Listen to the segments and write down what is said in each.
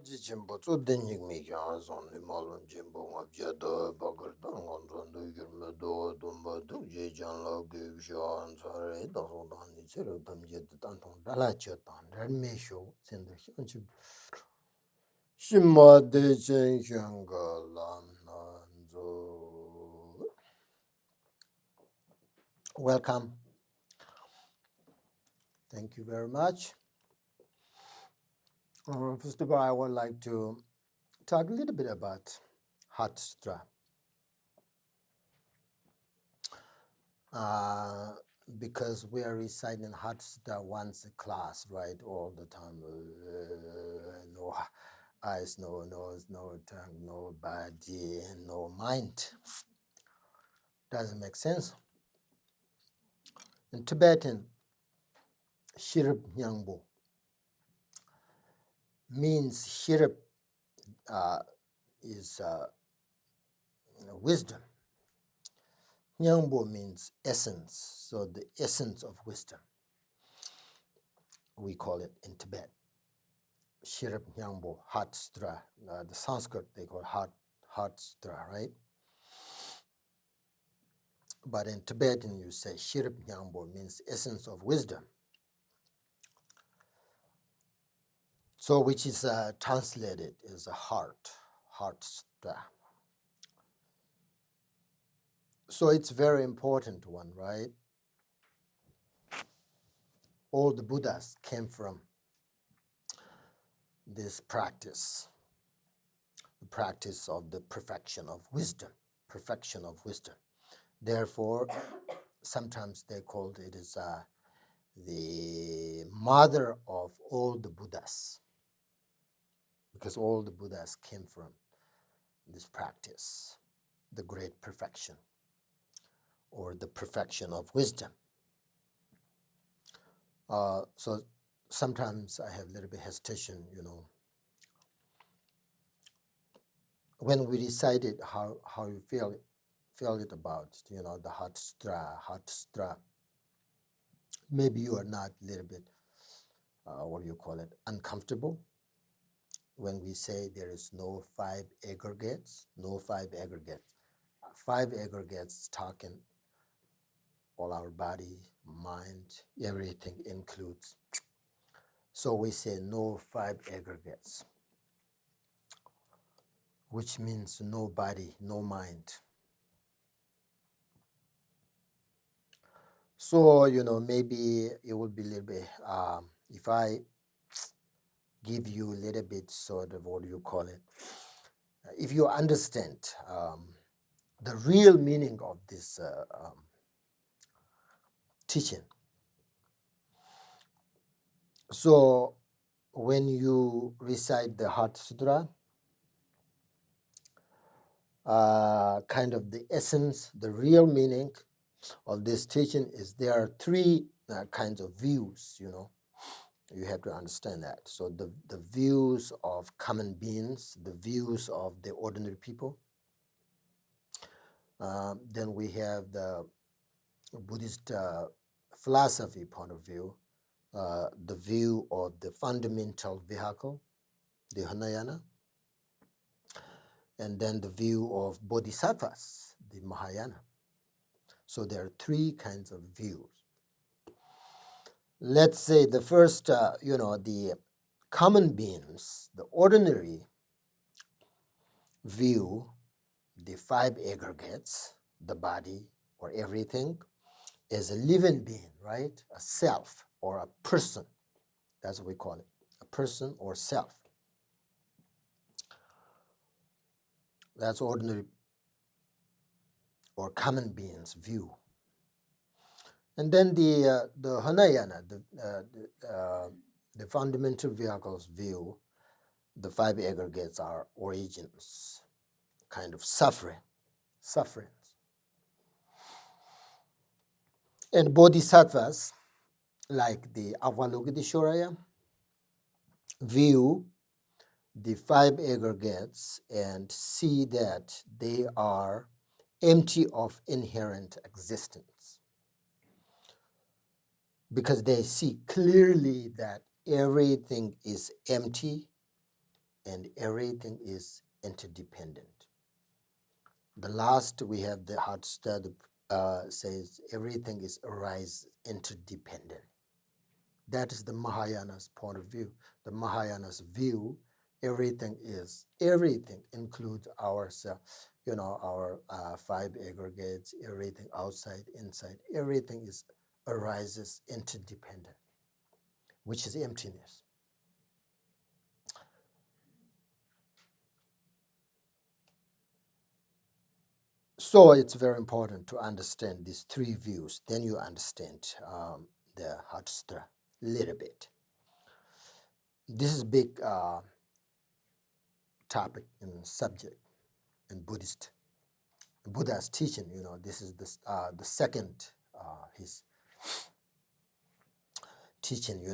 Jimbo, so then you make your eyes on the Malon Jimbo of Jada, Bogger, Dongon, Yurmedo, Dumba, Dujan, Log, Sean, sorry, Donald, it's a them yet the Danton, Dalachetan, that may show, send the Hunchip. Shima de Chen Shanga Lam Nanzo. Welcome. Thank you very much. First of all, I would like to talk a little bit about Heart Sutra. Because we are reciting Heart Sutra once a class, right, all the time. No eyes, no nose, no tongue, no body, no mind. Doesn't make sense. In Tibetan, Sherab Nyingpo means Sherab is wisdom. Nyingpo means essence, so the essence of wisdom. We call it in Tibet. Sherab Nyingpo, Heart Sutra. The Sanskrit they call Heart Sutra, right? But in Tibetan you say Sherab Nyingpo means essence of wisdom. So which is translated as a Heart Sutra. So it's very important one, right? All the Buddhas came from this practice, the practice of the perfection of wisdom. Therefore, sometimes they called it as the mother of all the Buddhas, because all the Buddhas came from this practice, the great perfection, or the perfection of wisdom. So sometimes I have a little bit hesitation, when we recited how you feel it about, the Heart Sutra. Maybe you are not a little bit, uncomfortable when we say there is no five aggregates. 5 aggregates talking all our body, mind, everything includes. So we say no 5 aggregates, which means no body, no mind. So, maybe it would be a little bit, if I give you a little bit sort of, if you understand the real meaning of this teaching. So when you recite the Heart Sutra, kind of the essence, the real meaning of this teaching is there are 3 kinds of views, You have to understand that. So the views of common beings, the views of the ordinary people. Then we have the Buddhist philosophy point of view, the view of the fundamental vehicle, the Hinayana, and then the view of Bodhisattvas, the Mahayana. So there are 3 kinds of views. Let's say the first, the common beings, the ordinary view, the 5 aggregates, the body or everything, is a living being, right? A self or a person. That's what we call it, a person or self. That's ordinary or common beings' view. And then the Hinayana, the fundamental vehicles view, the 5 aggregates are origins, kind of sufferings. And bodhisattvas, like the Avalokiteshvara, view the 5 aggregates and see that they are empty of inherent existence, because they see clearly that everything is empty and everything is interdependent. The last we have the Heart Sutra says everything is arise interdependent. That is the Mahayana's point of view. The Mahayana's view, everything includes ourselves, our five aggregates, everything outside, inside, everything arises interdependent, which is emptiness. So it's very important to understand these three views. Then you understand the Heart Sutra a little bit. This is a big topic and subject in Buddha's teaching. This is the second his teaching.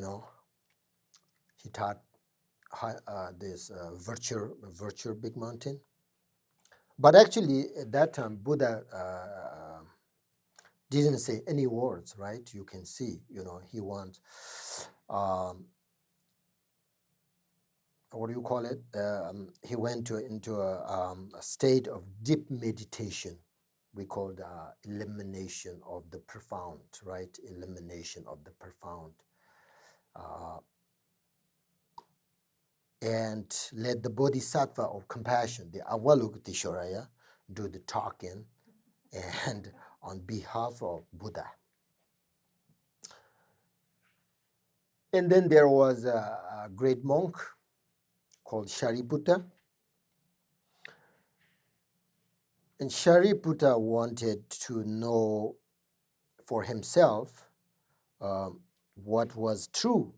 He taught this virtue big mountain. But actually, at that time, Buddha didn't say any words, right? You can see, he wants, what do you call it? He went into a state of deep meditation. We call elimination of the profound, right? Elimination of the profound. And let the Bodhisattva of compassion, the Avalokiteshvara, do the talking and on behalf of Buddha. And then there was a great monk called Sariputta. And Sariputta wanted to know for himself what was true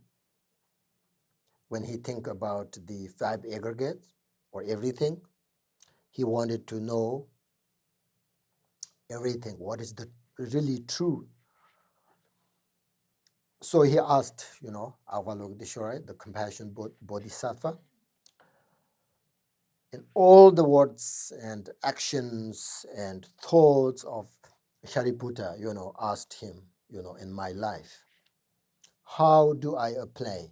when he think about the five aggregates or everything. He wanted to know everything, what is the really true. So he asked, Avalokiteshvara, the compassion bodhisattva, and all the words and actions and thoughts of Sariputta, asked him, in my life, how do I apply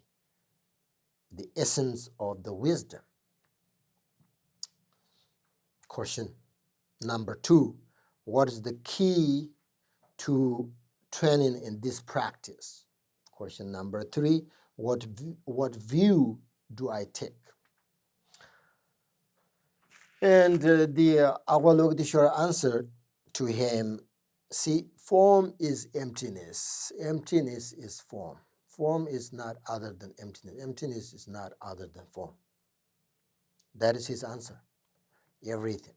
the essence of the wisdom? Question number 2, what is the key to training in this practice? Question number 3, what view do I take? And the Avalokiteshvara answered to him, see, form is emptiness. Emptiness is form. Form is not other than emptiness. Emptiness is not other than form. That is his answer. Everything.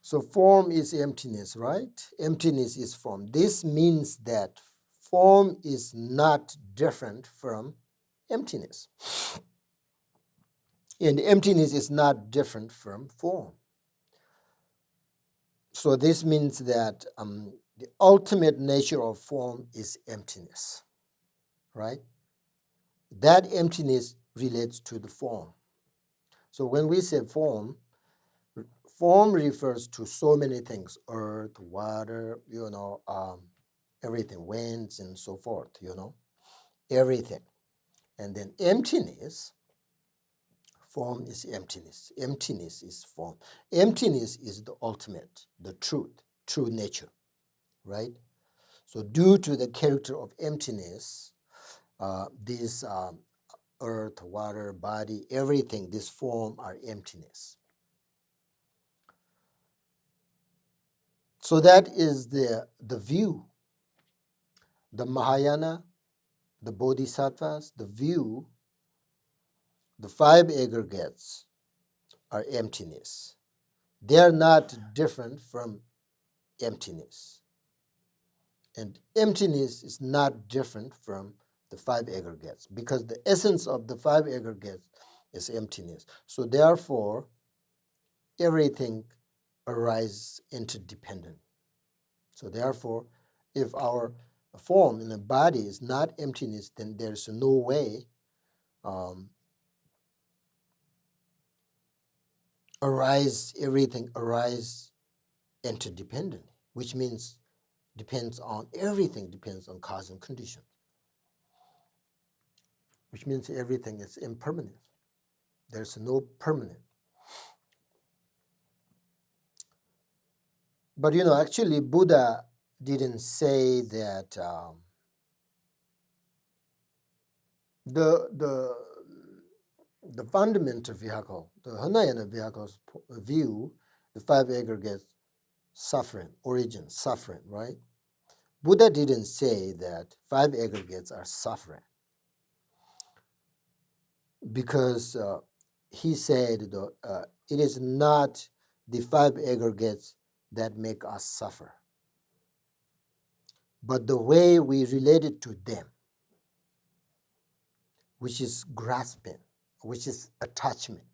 So form is emptiness, right? Emptiness is form. This means that form is not different from emptiness. And emptiness is not different from form. So this means that the ultimate nature of form is emptiness, right? That emptiness relates to the form. So when we say form refers to so many things: earth, water, everything, winds, and so forth, everything. And then emptiness, form is emptiness. Emptiness is form. Emptiness is the ultimate, the truth, true nature, right? So due to the character of emptiness, these earth, water, body, everything, this form are emptiness. So that is the view. The Mahayana, the Bodhisattvas, the view, the five aggregates are emptiness. They are not different from emptiness. And emptiness is not different from the five aggregates, because the essence of the five aggregates is emptiness. So therefore, everything arises interdependent. So therefore, if our form in the body is not emptiness, then there's no way everything arise interdependent, which means everything depends on cause and condition. which means everything is impermanent. There's no permanent. But actually, Buddha didn't say that the fundamental vehicle, the Hinayana vehicle's view, the five aggregates, suffering, origin, suffering, right? Buddha didn't say that five aggregates are suffering, because he said it is not the five aggregates that make us suffer, but the way we related to them, which is grasping, which is attachment.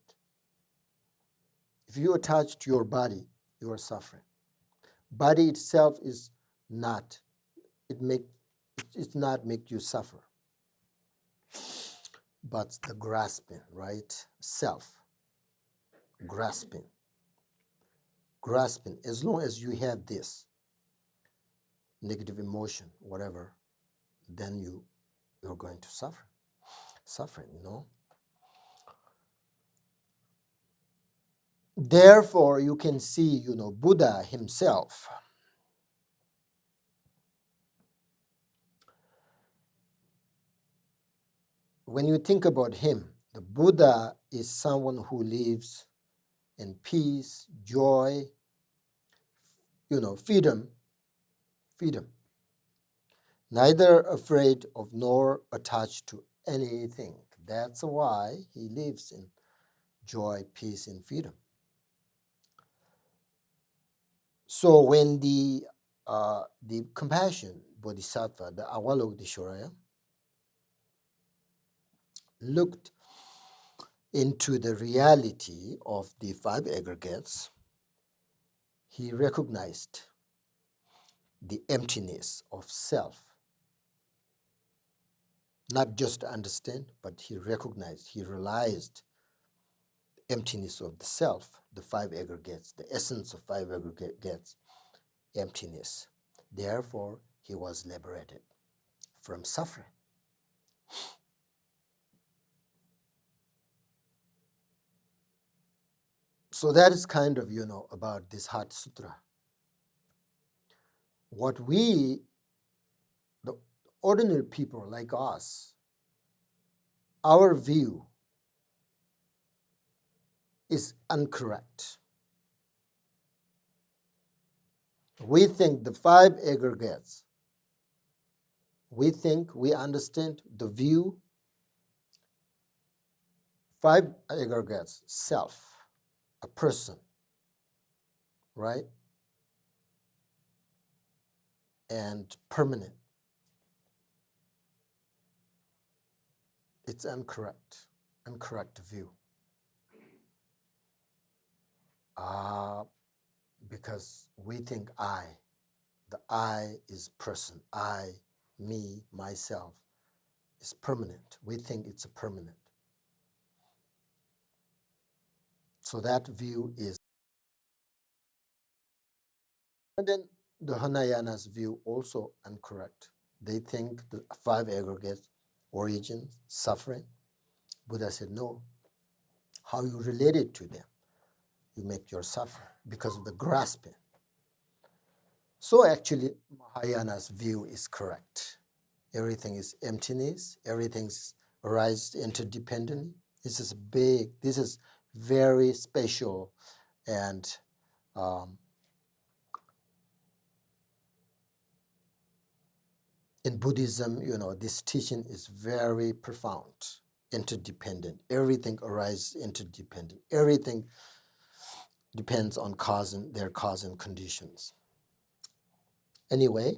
If you attach to your body, you are suffering. Body itself is not, it's not make you suffer, but the grasping, right? Self, grasping. As long as you have this negative emotion, whatever, then you're going to suffer. Suffering, Therefore, you can see, Buddha himself, when you think about him, the Buddha is someone who lives in peace, joy, freedom, neither afraid of nor attached to anything. That's why he lives in joy, peace, and freedom. So when the compassion bodhisattva, the Avalokiteshvara, looked into the reality of the five aggregates, he recognized the emptiness of self. Not just to understand, but he realized emptiness of the self, the five aggregates, the essence of five aggregates, emptiness. Therefore, he was liberated from suffering. So that is kind of, about this Heart Sutra. What we, the ordinary people like us, our view is incorrect. We think the five aggregates, we understand the view, five aggregates, self, a person, right? And permanent. It's incorrect view. Because we think the I is person, I, me, myself, is permanent. We think it's a permanent. So that view is, and then the Hinayana's view also incorrect. They think the five aggregates, origin, suffering. Buddha said, no. How you relate it to them, you make your suffer because of the grasping. So actually, Mahayana's view is correct. Everything is emptiness. Everything's arises interdependently. This is very special, and in Buddhism, this teaching is very profound, interdependent. Everything arises interdependent. Everything depends on their cause and conditions. Anyway,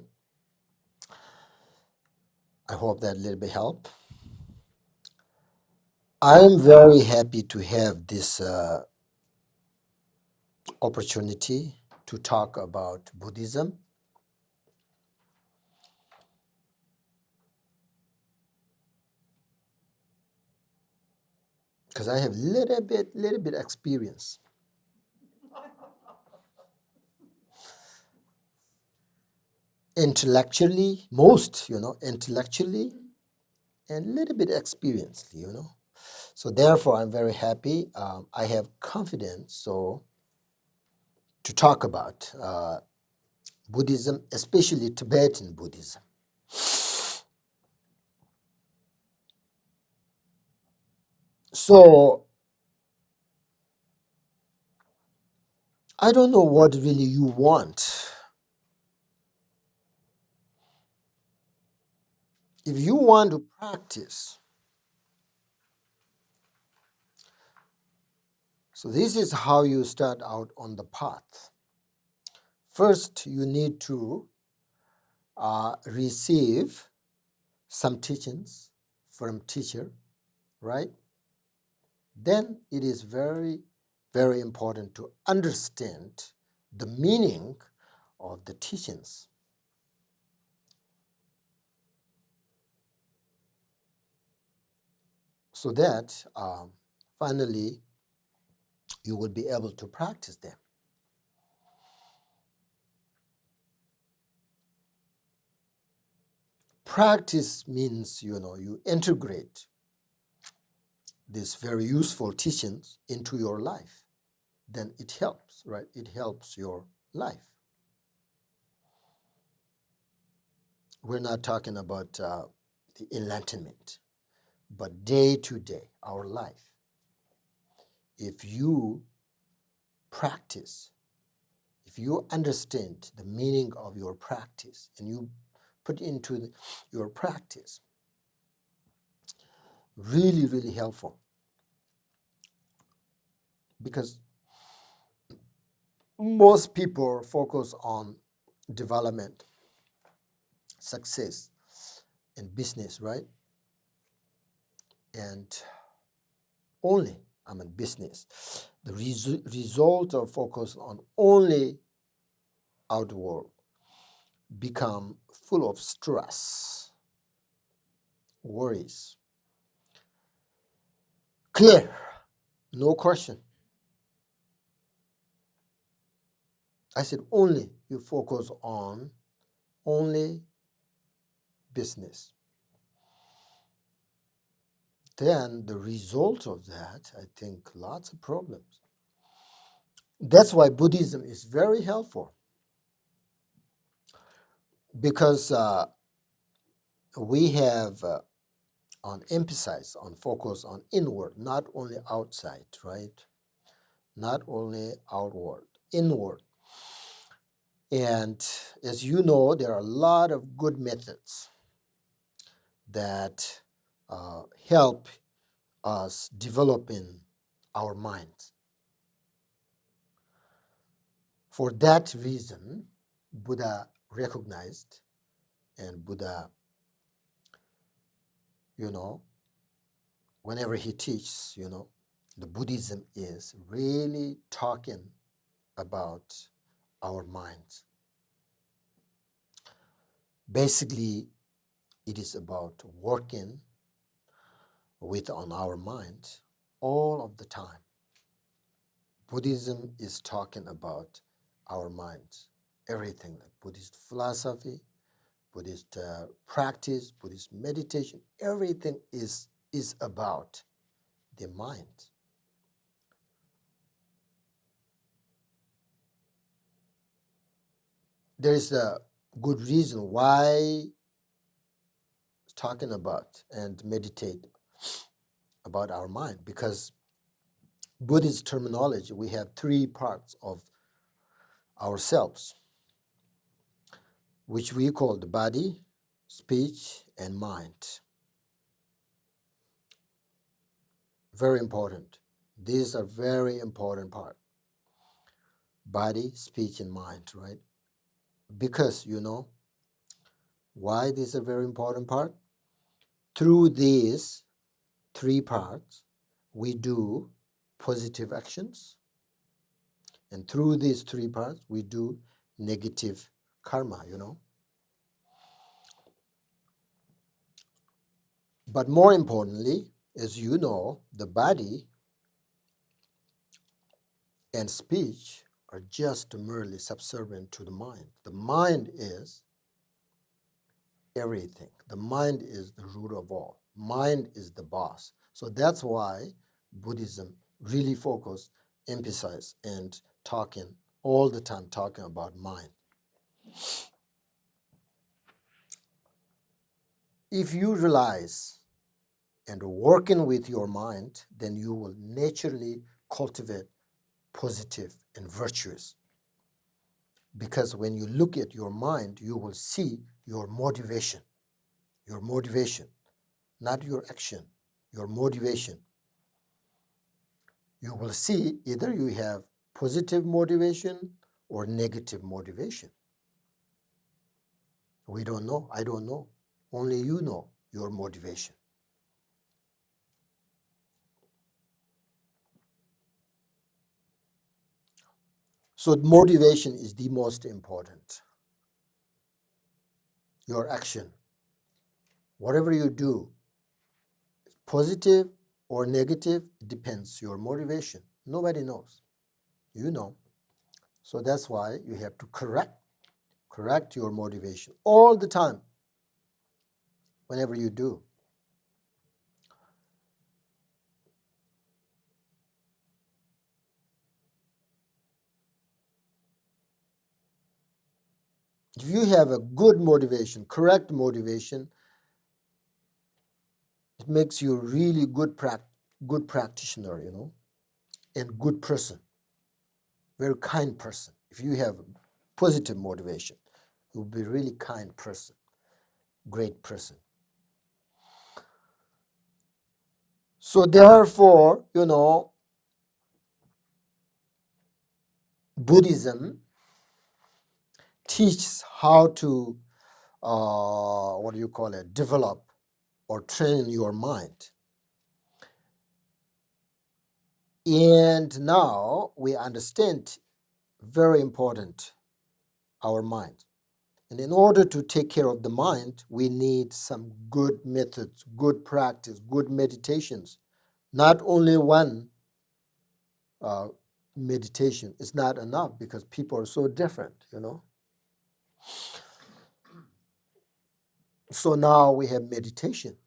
I hope that a little bit helped. I'm very happy to have this opportunity to talk about Buddhism. Because I have little bit experience. Intellectually, intellectually and a little bit experienced, So therefore, I'm very happy. I have confidence to talk about Buddhism, especially Tibetan Buddhism. So I don't know what really you want. If you want to practice, so this is how you start out on the path. First, you need to receive some teachings from teacher, right? Then it is very, very important to understand the meaning of the teachings. So that finally you will be able to practice them. Practice means, you integrate these very useful teachings into your life. Then it helps, right? It helps your life. We're not talking about the enlightenment, but day to day, our life. If you practice, if you understand the meaning of your practice and you put into your practice, really, really helpful. Because most people focus on development, success, and business, right? And only, business. The result of focus on only outward become full of stress, worries. Clear, no question. I said only you focus on only business. Then the result of that, I think, lots of problems. That's why Buddhism is very helpful, because we have on emphasize on focus on inward, not only outside, right? Not only outward, inward. And as you know, there are a lot of good methods that help us develop in our minds. For that reason, Buddha recognized, and Buddha, whenever he teaches, the Buddhism is really talking about our minds. Basically, it is about working on our mind all of the time. Buddhism is talking about our minds, everything, like Buddhist philosophy, Buddhist practice, Buddhist meditation, everything is about the mind. There is a good reason why talking about and meditate about our mind, because Buddhist terminology, we have three parts of ourselves, which we call the body, speech, and mind. Very important. These are very important part. Body, speech, and mind, right? Because, why this is a very important part? Through these three parts, we do positive actions. And through these three parts, we do negative karma, But more importantly, as you know, the body and speech are just merely subservient to the mind. The mind is everything. The mind is the root of all. Mind is the boss. So that's why Buddhism really emphasize, and talking all the time, talking about mind. If you realize and working with your mind, then you will naturally cultivate positive and virtuous. Because when you look at your mind, you will see your motivation, not your action, your motivation. You will see either you have positive motivation or negative motivation. We don't know. I don't know. Only you know your motivation. So motivation is the most important. Your action, whatever you do, positive or negative, it depends. Your motivation. Nobody knows. You know. So that's why you have to correct your motivation all the time, whenever you do. If you have a good motivation, correct motivation, it makes you a really good practitioner, and good person, very kind person. If you have positive motivation, you'll be a really kind person, great person. So therefore, Buddhism teaches how to, develop or train your mind. And now we understand, very important, our mind. And in order to take care of the mind, we need some good methods, good practice, good meditations. Not only one meditation is not enough, because people are so different, So now we have meditation.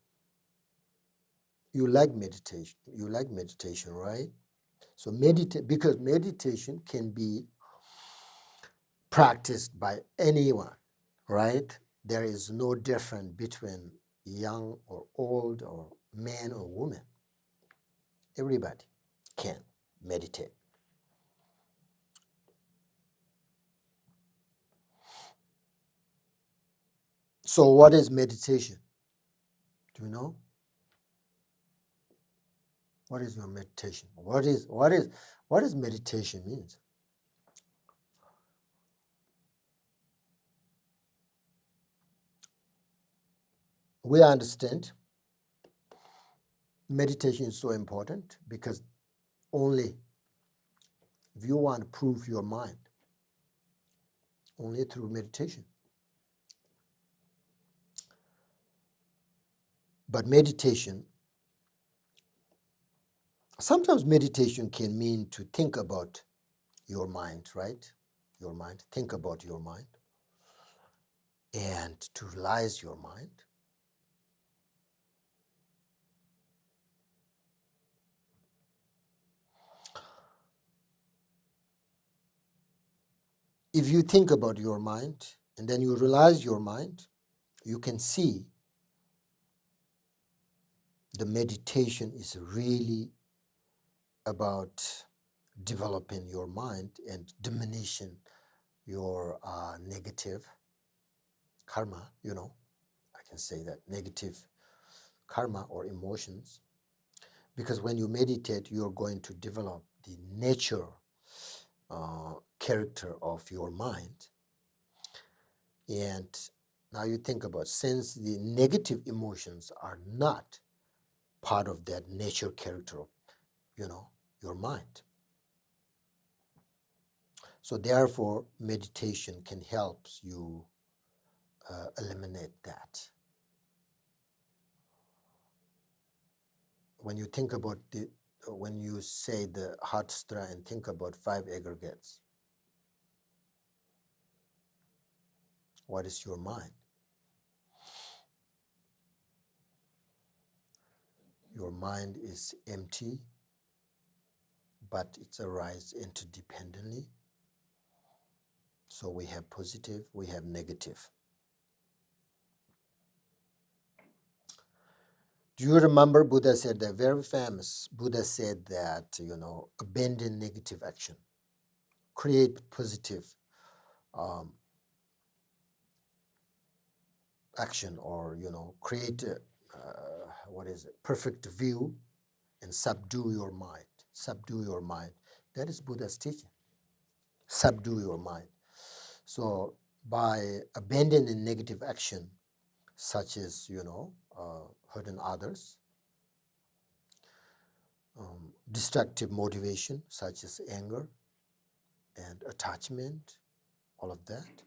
You like meditation, right? So because meditation can be practiced by anyone, right? There is no difference between young or old or man or woman. Everybody can meditate. So what is meditation? Do you know? What is your meditation? What is meditation means? We understand meditation is so important, because only if you want to prove your mind, only through meditation. But sometimes meditation can mean to think about your mind, right? Your mind, think about your mind, and to realize your mind. If you think about your mind and then you realize your mind, you can see the meditation is really about developing your mind and diminishing your negative karma, I can say that, negative karma or emotions. Because when you meditate, you're going to develop the nature, character of your mind. And now you think about, since the negative emotions are not part of that nature character of, your mind. So therefore, meditation can help you eliminate that. When you think about when you say the Heart Sutra and think about 5 aggregates, what is your mind? Your mind is empty, but it arises interdependently. So we have positive, we have negative. Do you remember Buddha said that, very famous, Buddha said that, abandon negative action, create positive action, or, create, perfect view, and subdue your mind. Subdue your mind. That is Buddha's teaching. Subdue your mind. So by abandoning negative action, such as, hurting others, destructive motivation, such as anger and attachment, all of that.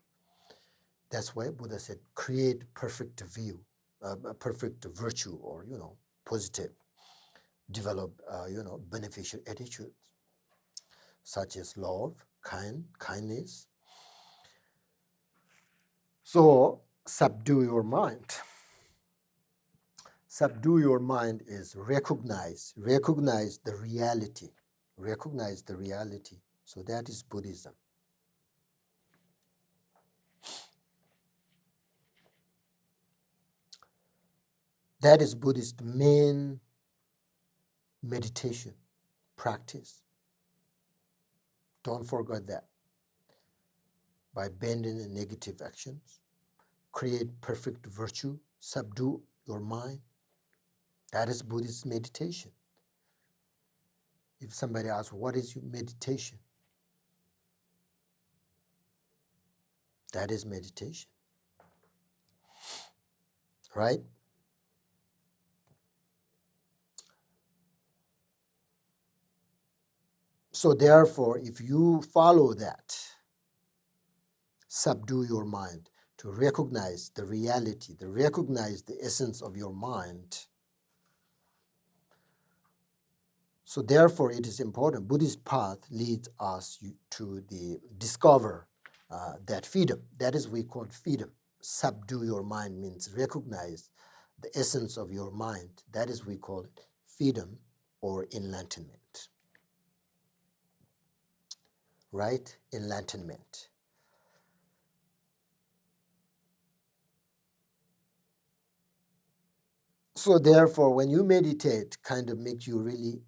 That's why Buddha said, create perfect view, a perfect virtue, or, positive. Develop, beneficial attitudes, such as love, kindness. So subdue your mind. Subdue your mind is recognize the reality. Recognize the reality. So that is Buddhism. That is Buddhist main meditation practice. Don't forget that. By abandoning negative actions, create perfect virtue, subdue your mind. That is Buddhist meditation. If somebody asks, what is your meditation? That is meditation. Right? So therefore, if you follow that, subdue your mind to recognize the reality, to recognize the essence of your mind. So therefore, it is important. Buddhist path leads us to discover that freedom. That is we call freedom. Subdue your mind means recognize the essence of your mind. That is we call it freedom or enlightenment. Right? Enlightenment. So therefore, when you meditate, kind of makes you really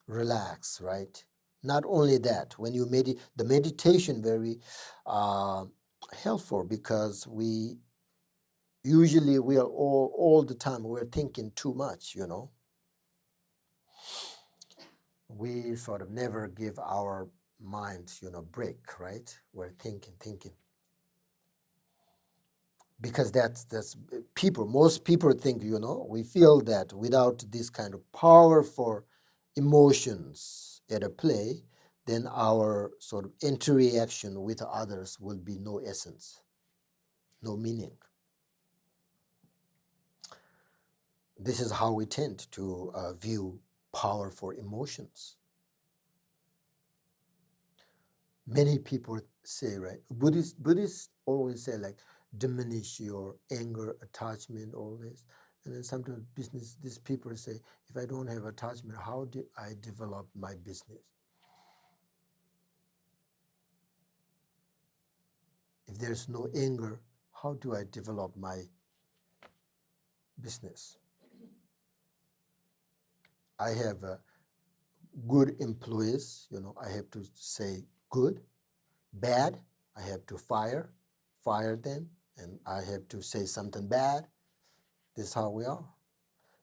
relax, right? Not only that, when you the meditation very helpful, because we are all the time we're thinking too much, We sort of never give our minds, break, right? We're thinking. Because that's most people think, we feel that without this kind of powerful emotions at a play, then our sort of interaction with others will be no essence, no meaning. This is how we tend to view powerful emotions. Many people say, right, Buddhists always say, like, diminish your anger, attachment, all this. And then sometimes these people say, if I don't have attachment, how do I develop my business? If there's no anger, how do I develop my business? I have good employees, I have to say good. Bad, I have to fire them, and I have to say something bad. This is how we are.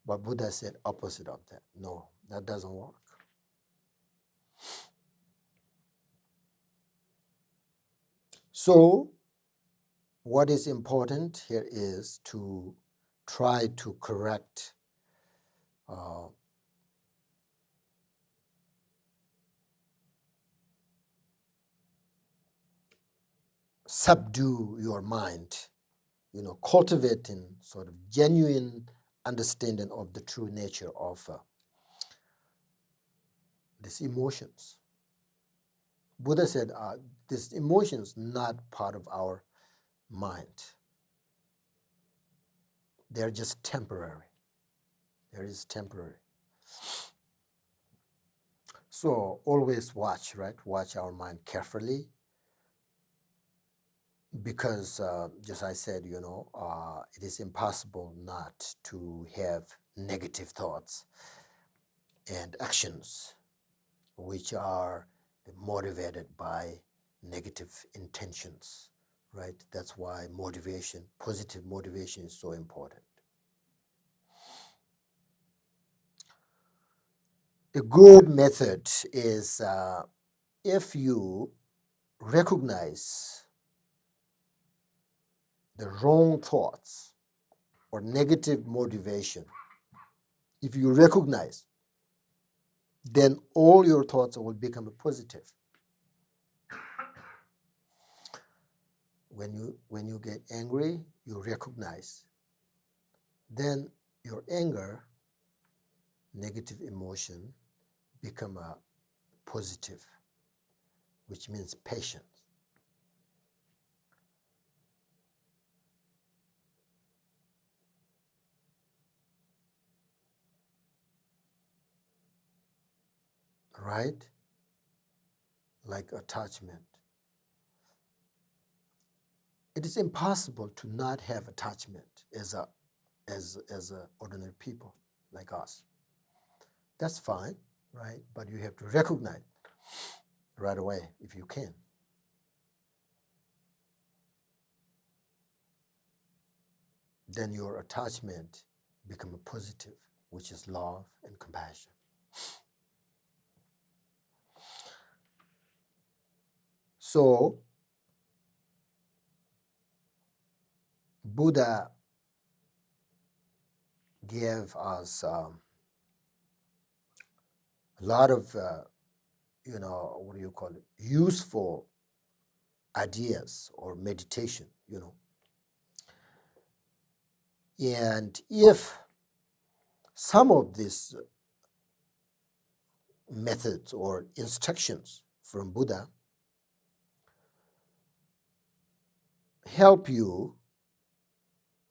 But Buddha said opposite of that. No, that doesn't work. So what is important here is to try to correct subdue your mind, cultivating sort of genuine understanding of the true nature of these emotions. Buddha said these emotions not part of our mind. They're just temporary. There is temporary. So always watch, right? Watch our mind carefully, because just I said, it is impossible not to have negative thoughts and actions which are motivated by negative intentions, right? That's why motivation, positive motivation is so important. A good method is if you recognize the wrong thoughts or negative motivation, if you recognize, then all your thoughts will become positive. When you get angry, you recognize. Then your anger, negative emotion, become a positive, which means patience. Right? Like attachment. It is impossible to not have attachment as a ordinary people like us. That's fine, right? But you have to recognize right away if you can. Then your attachment become a positive, which is love and compassion. So Buddha gave us a lot of, what do you call it, useful ideas or meditation, And if some of these methods or instructions from Buddha help you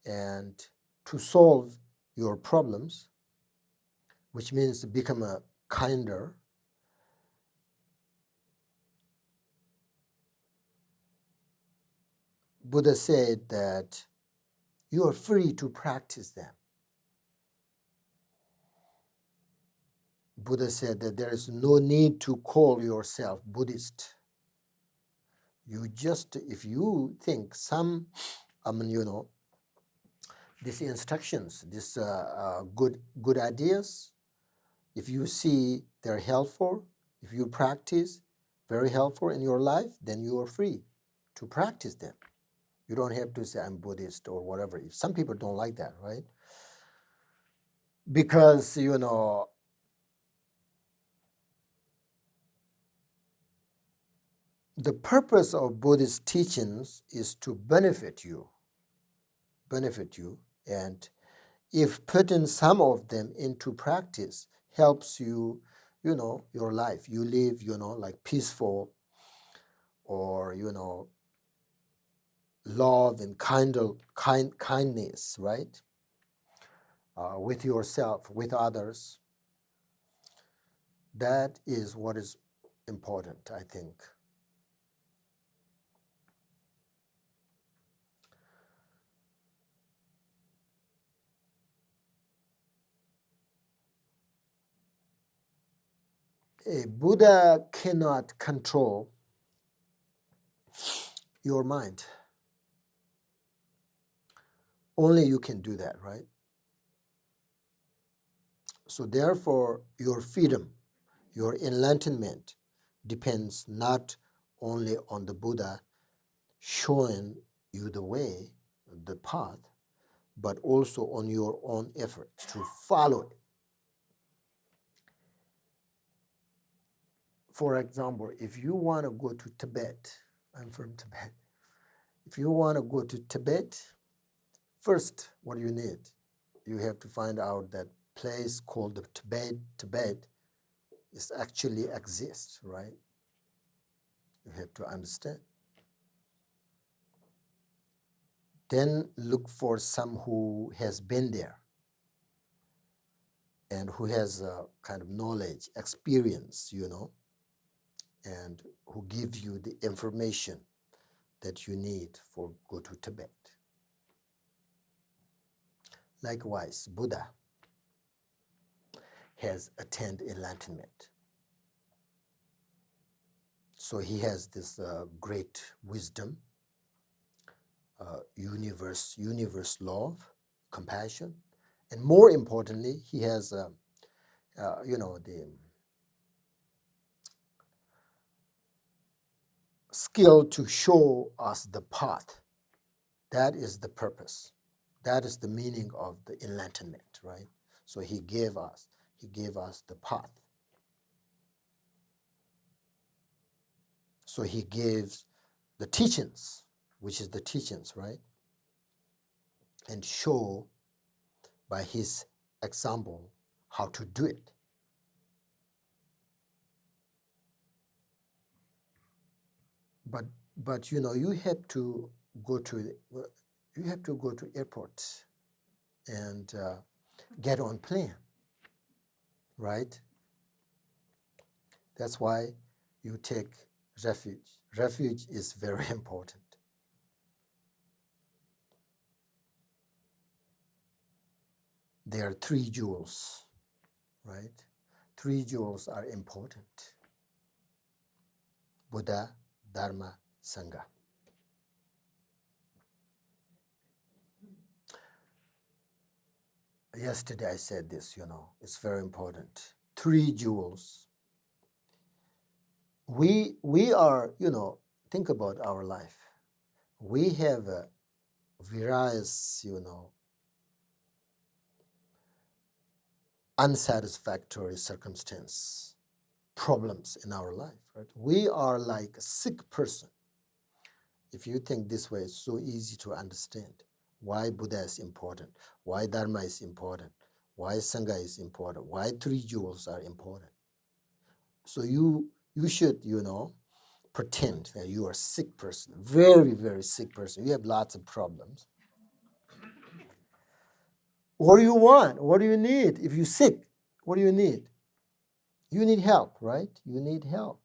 and to solve your problems, which means to become a kinder, Buddha said that you are free to practice them. Buddha said that there is no need to call yourself Buddhist. You just, if you think some, these instructions, these good ideas, if you see they're helpful, if you practice very helpful in your life, then you are free to practice them. You don't have to say I'm Buddhist or whatever. Some people don't like that, right? Because, the purpose of Buddhist teachings is to benefit you. And if putting some of them into practice helps you, your life, you live, like peaceful or, love and kindness, right? With yourself, with others. That is what is important, I think. A Buddha cannot control your mind. Only you can do that, right? So therefore, your freedom, your enlightenment depends not only on the Buddha showing you the way, the path, but also on your own efforts to follow it. For example, if you want to go to Tibet, I'm from Tibet. If you want to go to Tibet, first, what do you need? You have to find out that place called the Tibet is actually exists, right? You have to understand. Then look for some who has been there. and who has a kind of knowledge, experience, and who gives you the information that you need for go to Tibet. Likewise, Buddha has attained enlightenment. So he has this great wisdom, universe love, compassion, and more importantly, he has the skill to show us the path. That is the purpose. That is the meaning of the enlightenment, right? So he gave us the path. So he gives the teachings, which is the teachings, right? And show by his example how to do it. But you have to go to airport and get on plane, right? That's why you take refuge. Refuge is very important. There are 3 jewels, right? 3 jewels are important: Buddha, Dharma, Sangha. Yesterday I said this, it's very important. 3 jewels. We are, think about our life. We have various, unsatisfactory circumstance, problems in our life, right? We are like a sick person. If you think this way, it's so easy to understand why Buddha is important, why Dharma is important, why Sangha is important, why 3 jewels are important. So you should, pretend that you are a sick person, very, very sick person. You have lots of problems. What do you want? What do you need? If you're sick, what do you need? You need help, right? You need help.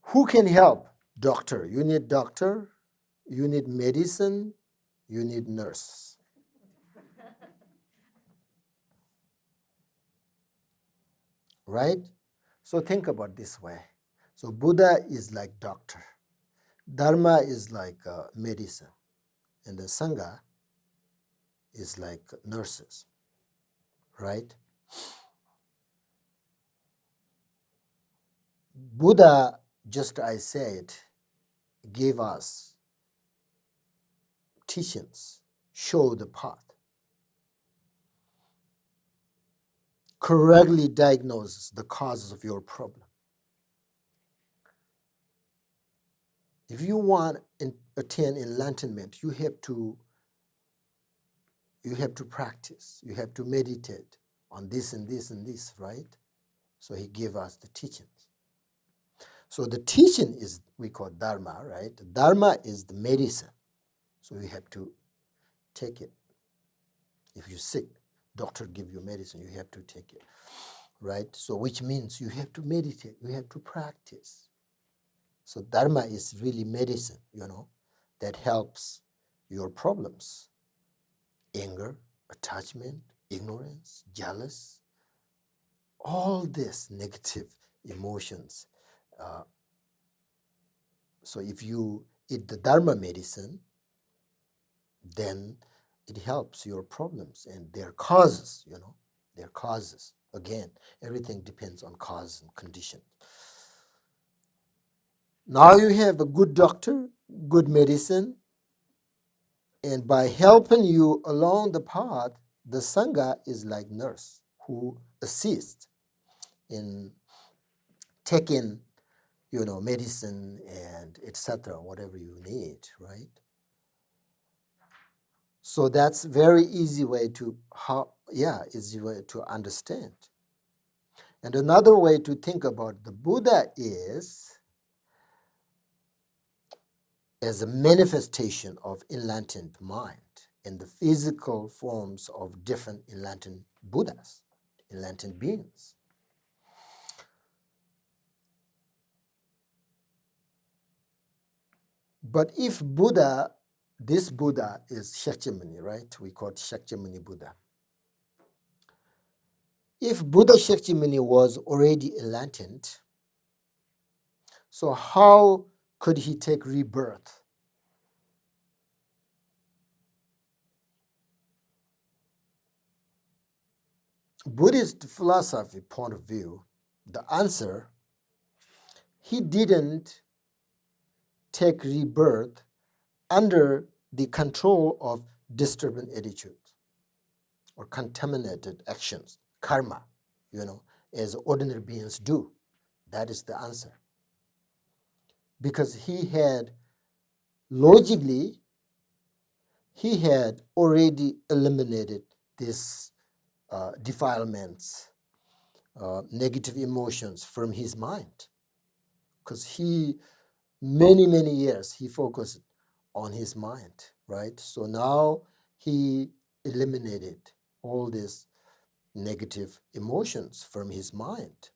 Who can help? Doctor. You need doctor. You need medicine. You need nurse. Right? So think about this way. So Buddha is like doctor. Dharma is like medicine. And the Sangha is like nurses. Right? Buddha, just I said, gave us teachings, show the path, correctly diagnoses the causes of your problem. If you want to attain enlightenment, you have to practice, you have to meditate on this and this and this, right? So he gave us the teachings. So the teaching is, we call Dharma, right? Dharma is the medicine. So you have to take it. If you're sick, doctor give you medicine, you have to take it, right? So which means you have to meditate, you have to practice. So Dharma is really medicine, that helps your problems. Anger, attachment, ignorance, jealous, all these negative emotions. So if you eat the Dharma medicine, then it helps your problems and their causes, their causes. Again, everything depends on cause and condition. Now you have a good doctor, good medicine, and by helping you along the path, the Sangha is like nurse who assists in taking, medicine and etc., whatever you need, right? So that's very easy way to understand. And another way to think about the Buddha is as a manifestation of enlightened mind. in the physical forms of different enlightened Buddhas, enlightened beings. But if Buddha, this Buddha is Shakyamuni, right? We call it Shakyamuni Buddha. If Buddha Shakyamuni was already enlightened, so how could he take rebirth? Buddhist philosophy point of view, the answer, he didn't take rebirth under the control of disturbing attitudes or contaminated actions, karma, as ordinary beings do. That is the answer. Because he had already eliminated these defilements, negative emotions from his mind. Because many years, he focused on his mind, right? So now he eliminated all these negative emotions from his mind.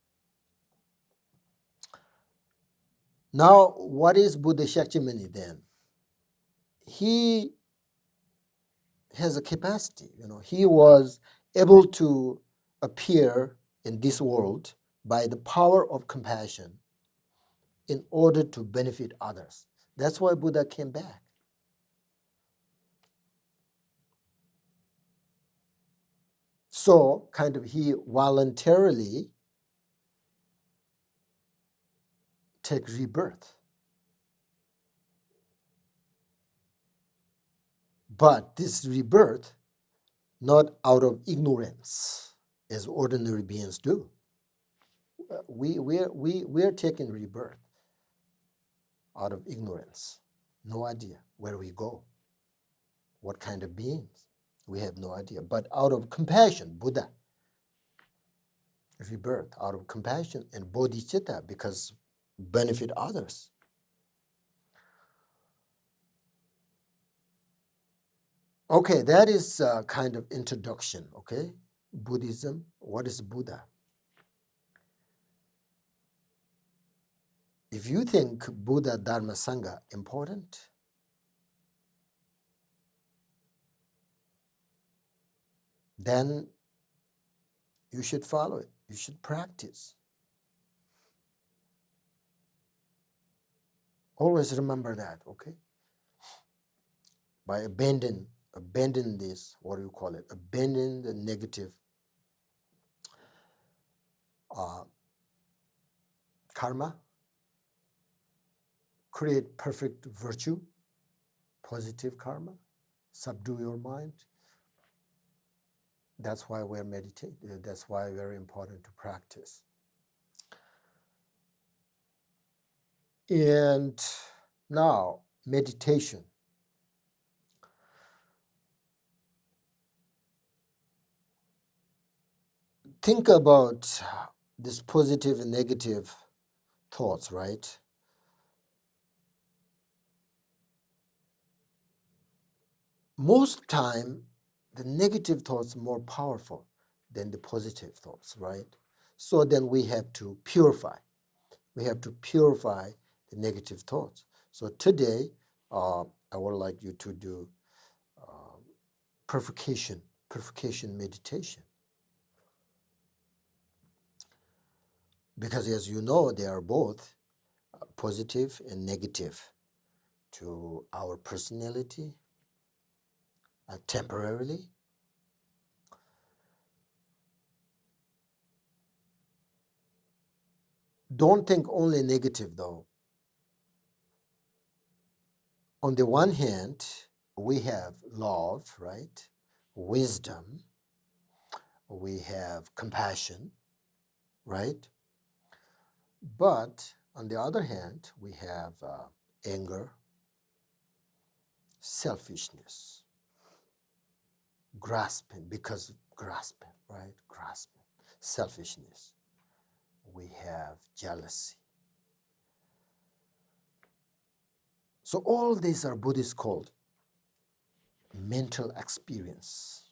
Now, what is Buddha Shakyamuni then? He has a capacity, he was able to appear in this world by the power of compassion in order to benefit others. That's why Buddha came back. So, he voluntarily take rebirth. But this rebirth, not out of ignorance, as ordinary beings do. We're taking rebirth out of ignorance. No idea where we go, what kind of beings. We have no idea. But out of compassion, Buddha, rebirth, out of compassion and bodhicitta, because benefit others. Okay, that is a kind of introduction, okay? Buddhism, what is Buddha? If you think Buddha, Dharma, Sangha important, then you should follow it. You should practice. Always remember that, okay? By abandon this, what do you call it? Abandon the negative karma, create perfect virtue, positive karma, subdue your mind. That's why we're meditating. That's why it's very important to practice. And now, meditation. Think about this positive and negative thoughts, right? Most time, the negative thoughts are more powerful than the positive thoughts, right? So then we have to purify. We have to purify the negative thoughts. So today, I would like you to do purification meditation. Because as you know, they are both positive and negative to our personality temporarily. Don't think only negative though. On the one hand, we have love, right? Wisdom. We have compassion, right? But on the other hand, we have anger, selfishness, grasping, because of grasping, right? Grasping, selfishness. We have jealousy. So all these are Buddhist called mental experience,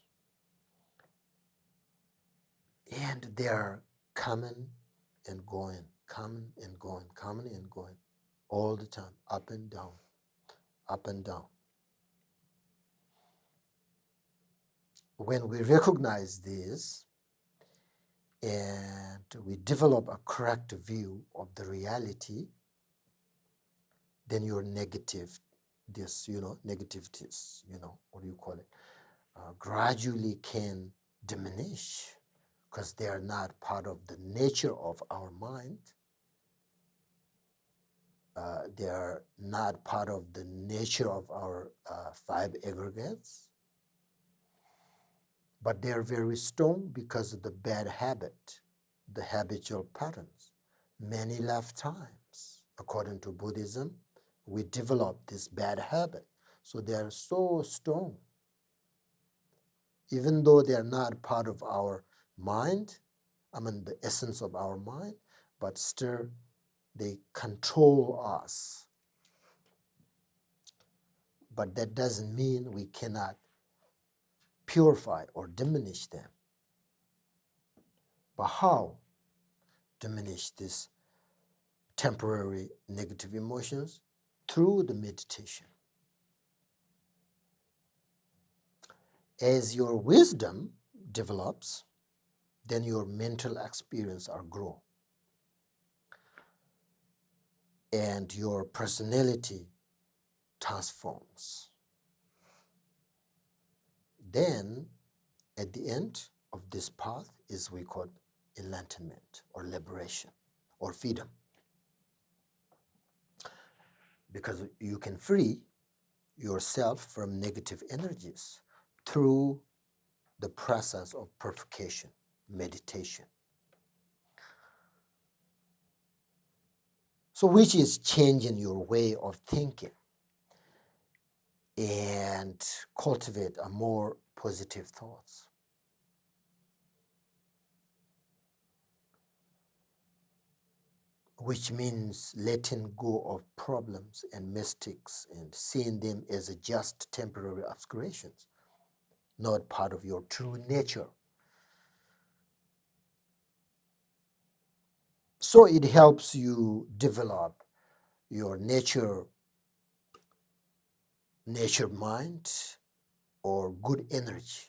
and they are coming and going, coming and going, coming and going, all the time, up and down, up and down. When we recognize this and we develop a correct view of the reality, then your negativities, what do you call it, gradually can diminish, because they are not part of the nature of our mind. They are not part of the nature of our five aggregates, but they are very strong because of the bad habit, the habitual patterns. Many lifetimes, according to Buddhism, we develop this bad habit. So they are so strong. Even though they are not part of our mind, the essence of our mind, but still they control us. But that doesn't mean we cannot purify or diminish them. But how diminish these temporary negative emotions? Through the meditation. As your wisdom develops, then your mental experience will grow. And your personality transforms. Then, at the end of this path is we call enlightenment or liberation or freedom. Because you can free yourself from negative energies through the process of purification, meditation. So which is changing your way of thinking and cultivate a more positive thoughts. Which means letting go of problems and mistakes and seeing them as just temporary obscurations, not part of your true nature. So it helps you develop your nature mind or good energy,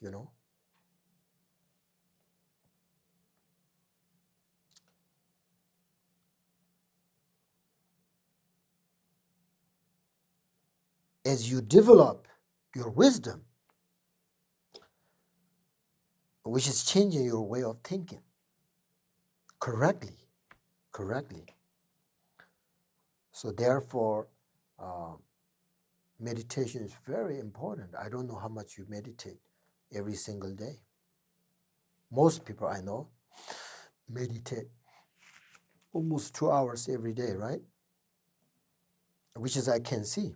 As you develop your wisdom, which is changing your way of thinking correctly. So therefore, meditation is very important. I don't know how much you meditate every single day. Most people I know meditate almost 2 hours every day, right? Which is I can see.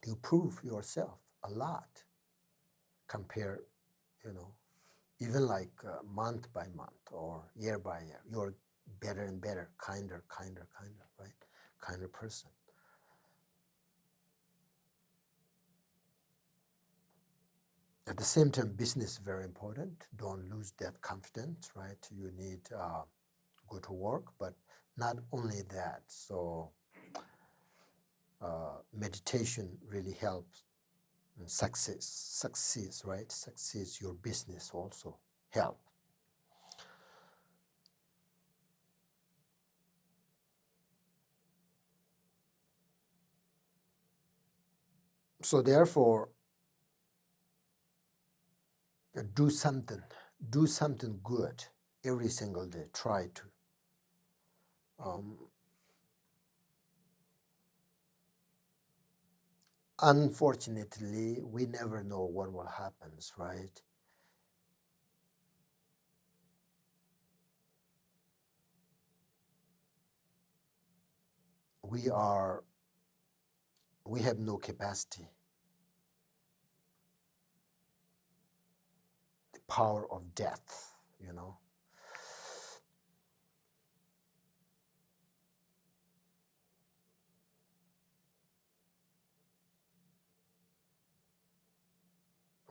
You prove yourself a lot compared, even like month by month or year by year. You're better and better, kinder, right? Kinder person. At the same time, business is very important. Don't lose that confidence, right? You need go to work, but not only that. So meditation really helps. Success, right? Success, your business also help. So therefore, do something good every single day. Try to. Unfortunately, we never know what will happen, right? We have no capacity. The power of death,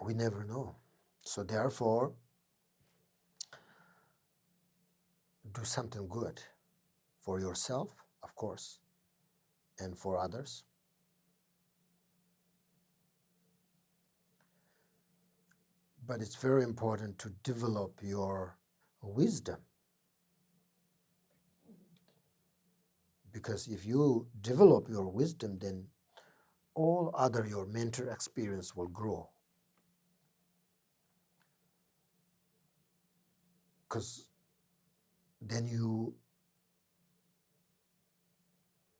We never know. So therefore, do something good for yourself, of course, and for others. But it's very important to develop your wisdom, because if you develop your wisdom, then all other your mental experience will grow. Because then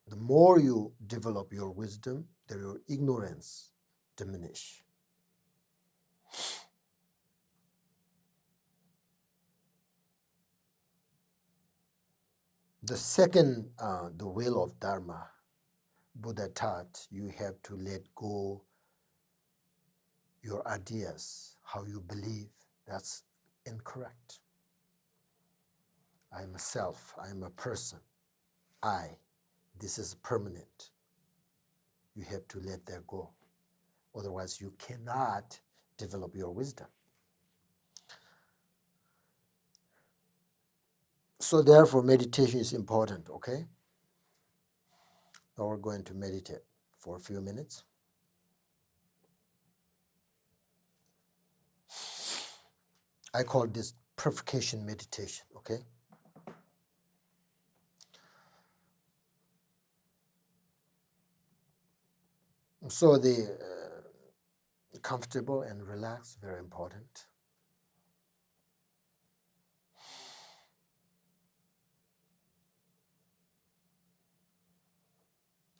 the more you develop your wisdom, then your ignorance diminish. The second, the will of Dharma, Buddha taught you have to let go your ideas, how you believe. That's incorrect. I'm a self, I'm a person, this is permanent. You have to let that go. Otherwise, you cannot develop your wisdom. So therefore, meditation is important, okay? Now we're going to meditate for a few minutes. I call this purification meditation, okay? So the comfortable and relaxed, very important.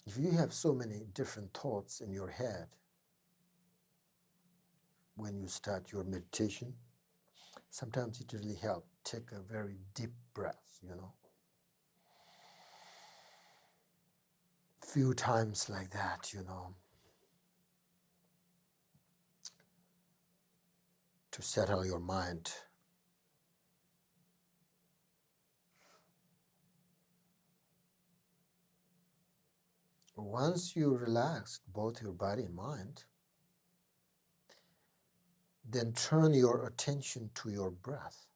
If you have so many different thoughts in your head when you start your meditation, sometimes it really helps. Take a very deep breath, few times like that, to settle your mind. Once you relax both your body and mind, then turn your attention to your breath.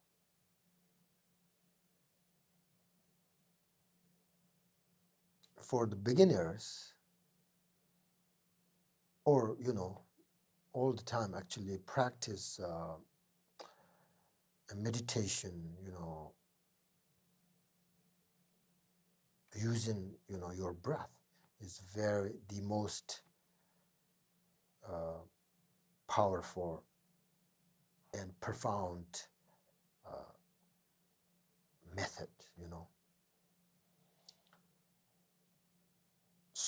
For the beginners, or, all the time actually practice a meditation, using, your breath is the most powerful and profound method,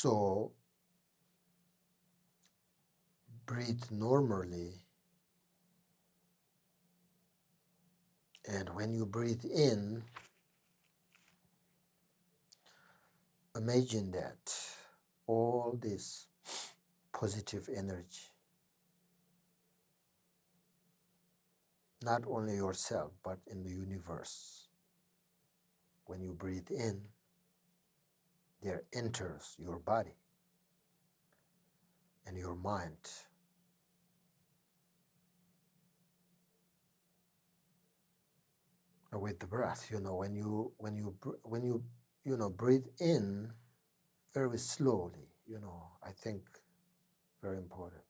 So breathe normally, and when you breathe in, imagine that all this positive energy, not only yourself, but in the universe. When you breathe in, there enters your body and your mind. With the breath, when you breathe in very slowly, I think very important.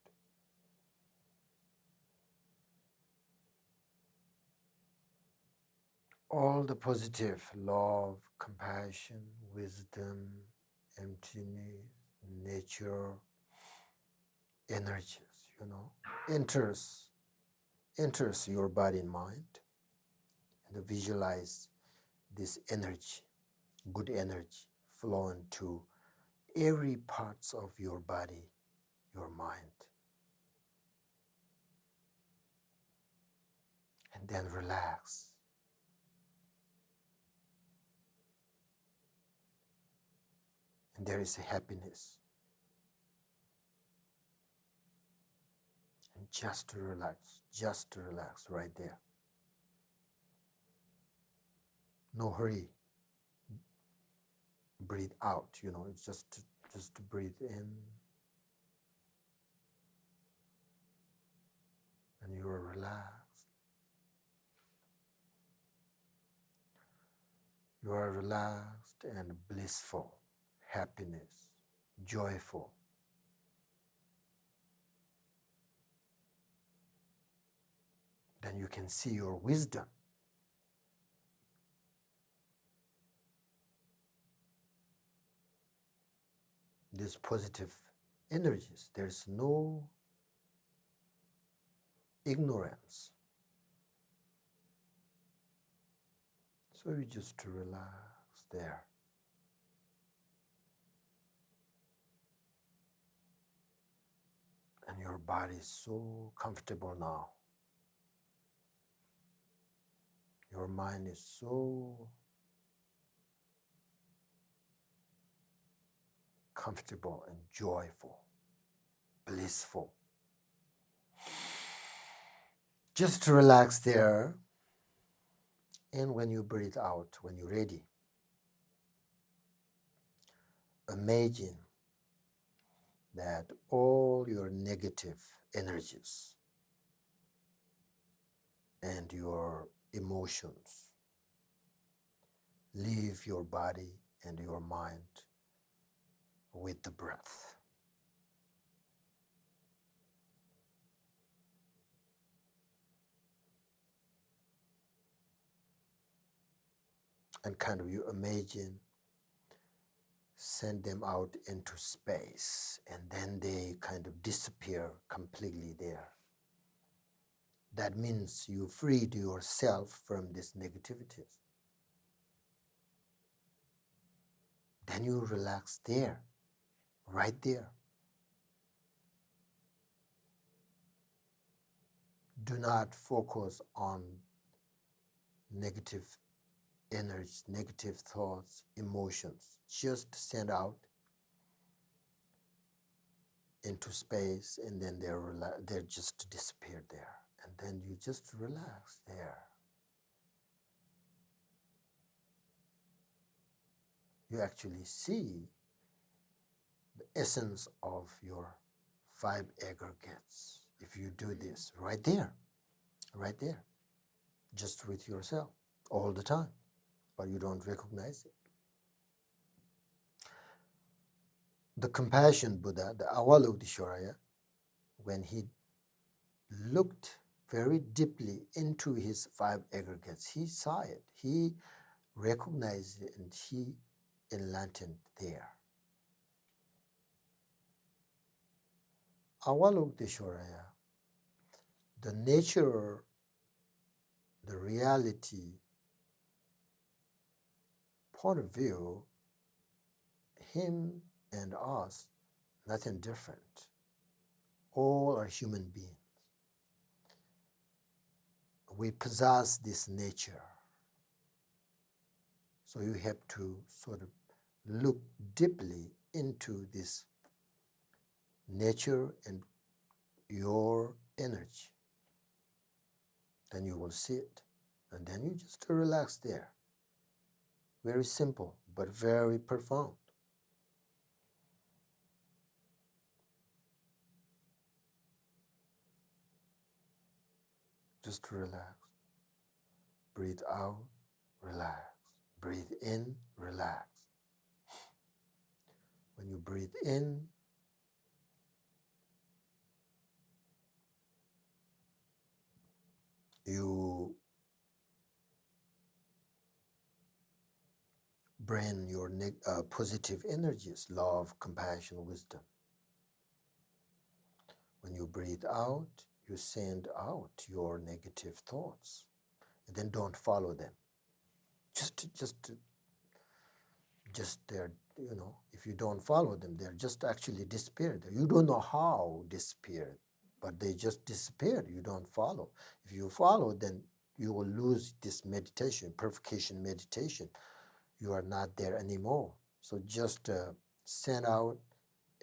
All the positive love, compassion, wisdom, emptiness, nature, energies, enters your body and mind, and visualize this energy, good energy, flow into every parts of your body, your mind, and then relax. And there is a happiness. And just to relax right there. No hurry. Breathe out, it's just to breathe in and you are relaxed. You are relaxed and blissful, happiness, joyful. Then you can see your wisdom. These positive energies. There's no ignorance. So you just relax there. And your body is so comfortable now. Your mind is so comfortable and joyful, blissful. Just relax there. And when you breathe out, when you're ready, imagine that all your negative energies and your emotions leave your body and your mind with the breath. And kind of you imagine, send them out into space, and then they kind of disappear completely there. That means you freed yourself from these negativities. Then you relax there, right there. Do not focus on negative energy, negative thoughts, emotions. Just send out into space, and then they're just disappeared there. And then you just relax there. You actually see the essence of your five aggregates if you do this right there, just with yourself all the time, but you don't recognize it. The compassion Buddha, the Avalokiteshvara, when he looked very deeply into his five aggregates, he saw it, he recognized it, and he enlightened there. Avalokiteshvara, the nature, the reality, point of view, him and us, nothing different. All are human beings. We possess this nature. So you have to sort of look deeply into this nature and your energy. Then you will see it. And then you just relax there. Very simple, but very profound. Just relax. Breathe out, relax. Breathe in, relax. When you breathe in, you bring your positive energies, love, compassion, wisdom. When you breathe out, you send out your negative thoughts, and then don't follow them. Just they're, if you don't follow them, they're just actually disappeared. You don't know how disappeared, but they just disappeared. You don't follow. If you follow, then you will lose this meditation, purification meditation. You are not there anymore. So just send out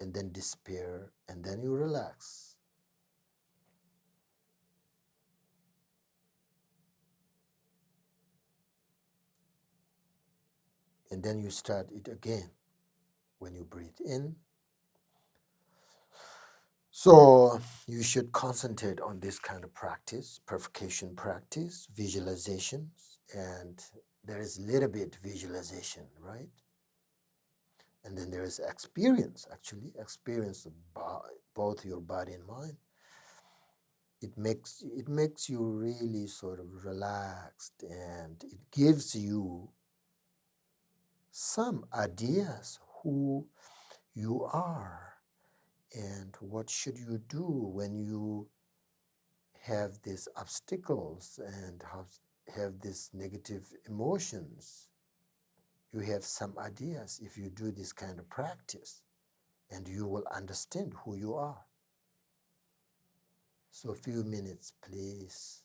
and then disappear, and then you relax. And then you start it again when you breathe in. So you should concentrate on this kind of practice, purification practice, visualizations, and there is a little bit visualization, right? And then there is experience, actually, experience of both your body and mind. It makes you really sort of relaxed, and it gives you some ideas who you are and what should you do when you have these obstacles and have these negative emotions. You have some ideas if you do this kind of practice, and you will understand who you are. So a few minutes, please.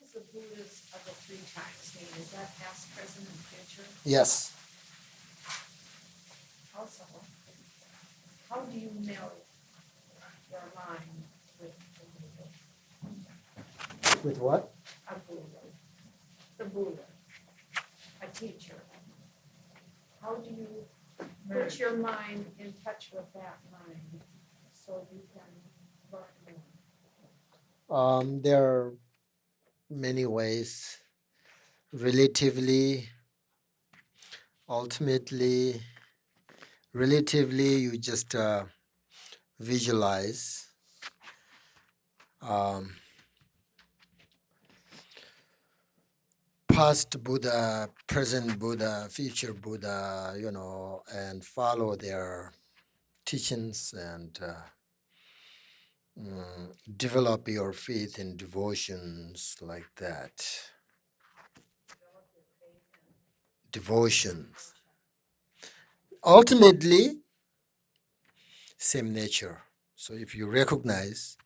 Is the Buddhist of the three times mean? Is that past, present, and future? Yes. Also, how do you meld your mind with the Buddha? With what? A Buddha. The Buddha. A teacher. How do you put your mind in touch with that mind so you can learn more? There are many ways. Relatively, ultimately, relatively, you just visualize past Buddha, present Buddha, future Buddha, and follow their teachings and develop your faith in devotions like that. Devotions. Ultimately, same nature. So if you recognize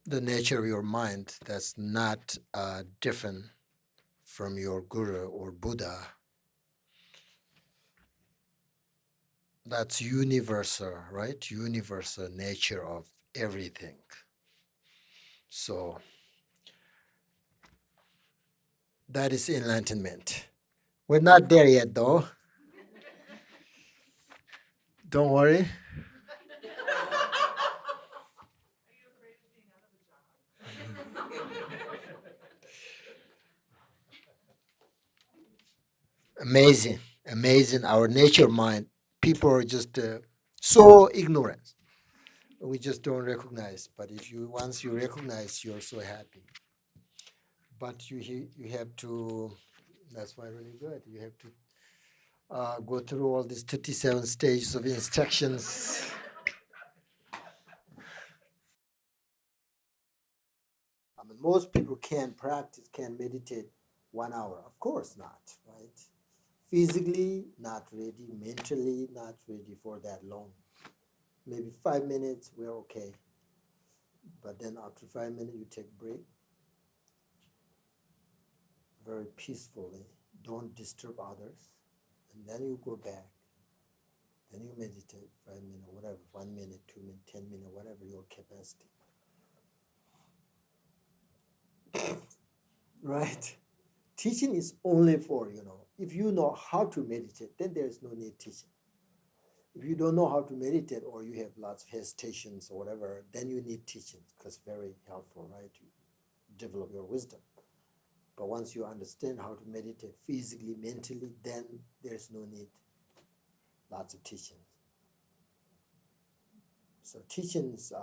the nature of your mind that's not different from your guru or Buddha, that's universal, right? Universal nature of everything. So that is enlightenment. We're not there yet, though. Don't worry. Amazing, amazing. Our nature mind. People are just so ignorant. We just don't recognize. But if you once you recognize, you're so happy. But you have to. That's why really good. You have to go through all these 37 stages of instructions. I mean, most people can't practice, can't meditate 1 hour. Of course not, right? Physically, not ready. Mentally, not ready for that long. Maybe 5 minutes, we're okay. But then after 5 minutes, you take a break very peacefully. Don't disturb others. And then you go back. Then you meditate 5 minutes, whatever, 1 minute, 2 minutes, 10 minutes, whatever your capacity. Right? Teaching is only for, if you know how to meditate, then there is no need teaching. If you don't know how to meditate or you have lots of hesitations or whatever, then you need teaching because it's very helpful, right? To develop your wisdom. But once you understand how to meditate physically, mentally, then there's no need. Lots of teachings. So teachings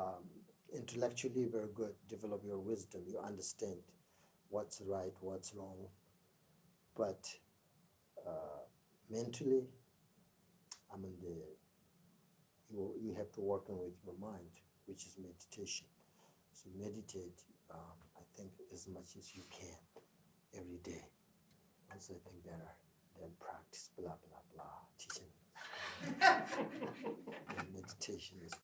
intellectually very good. Develop your wisdom. You understand what's right, what's wrong. But mentally, you have to work on with your mind, which is meditation. So meditate, I think, as much as you can every day. That's, I think, better than practice, blah, blah, blah, teaching. And meditation is